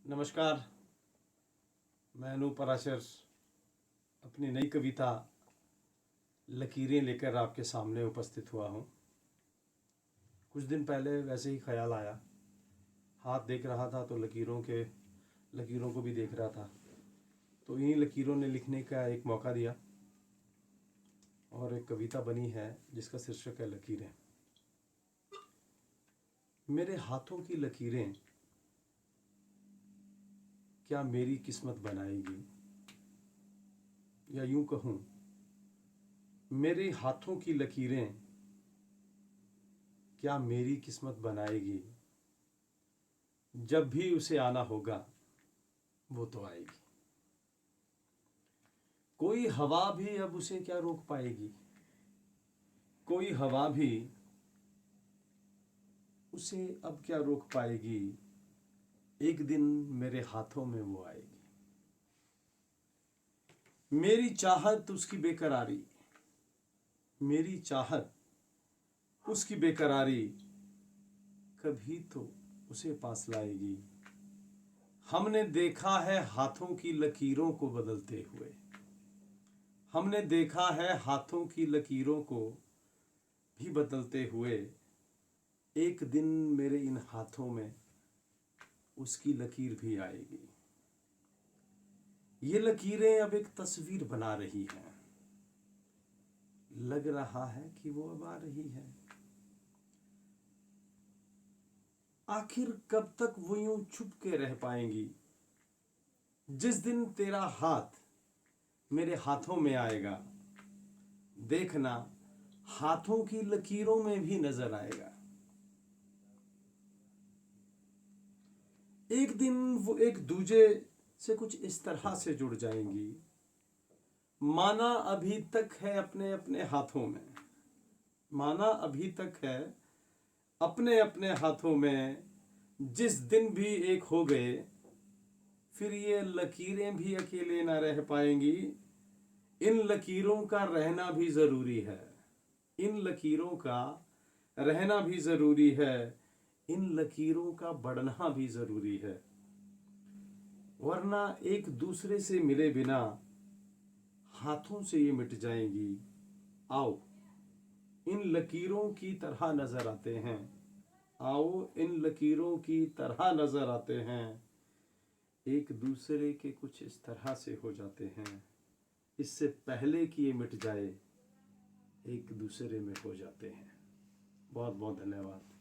नमस्कार। मैं अनूप पराशर अपनी नई कविता लकीरें लेकर आपके सामने उपस्थित हुआ हूँ। कुछ दिन पहले वैसे ही ख्याल आया, हाथ देख रहा था तो लकीरों को भी देख रहा था, तो इन्हीं लकीरों ने लिखने का एक मौका दिया और एक कविता बनी है जिसका शीर्षक है लकीरें। मेरे हाथों की लकीरें क्या मेरी किस्मत बनाएगी, या यूं कहूं, मेरे हाथों की लकीरें क्या मेरी किस्मत बनाएगी। जब भी उसे आना होगा वो तो आएगी। कोई हवा भी अब उसे क्या रोक पाएगी, कोई हवा भी उसे अब क्या रोक पाएगी। एक दिन मेरे हाथों में वो आएगी। मेरी चाहत उसकी बेकरारी, मेरी चाहत उसकी बेकरारी कभी तो उसे पास लाएगी। हमने देखा है हाथों की लकीरों को बदलते हुए, हमने देखा है हाथों की लकीरों को भी बदलते हुए। एक दिन मेरे इन हाथों में उसकी लकीर भी आएगी। ये लकीरें अब एक तस्वीर बना रही हैं, लग रहा है कि वो अब आ रही है। आखिर कब तक वो यूं छुप के रह पाएंगी। जिस दिन तेरा हाथ मेरे हाथों में आएगा, देखना हाथों की लकीरों में भी नजर आएगा। एक दिन वो एक दूजे से कुछ इस तरह से जुड़ जाएंगी, माना अभी तक है अपने अपने हाथों में, माना अभी तक है अपने अपने हाथों में। जिस दिन भी एक हो गए, फिर ये लकीरें भी अकेले ना रह पाएंगी। इन लकीरों का रहना भी जरूरी है, इन लकीरों का रहना भी जरूरी है, इन लकीरों का बढ़ना भी जरूरी है। वरना एक दूसरे से मिले बिना हाथों से ये मिट जाएंगी। आओ इन लकीरों की तरह नजर आते हैं, आओ इन लकीरों की तरह नजर आते हैं। एक दूसरे के कुछ इस तरह से हो जाते हैं, इससे पहले कि ये मिट जाए एक दूसरे में हो जाते हैं। बहुत बहुत धन्यवाद।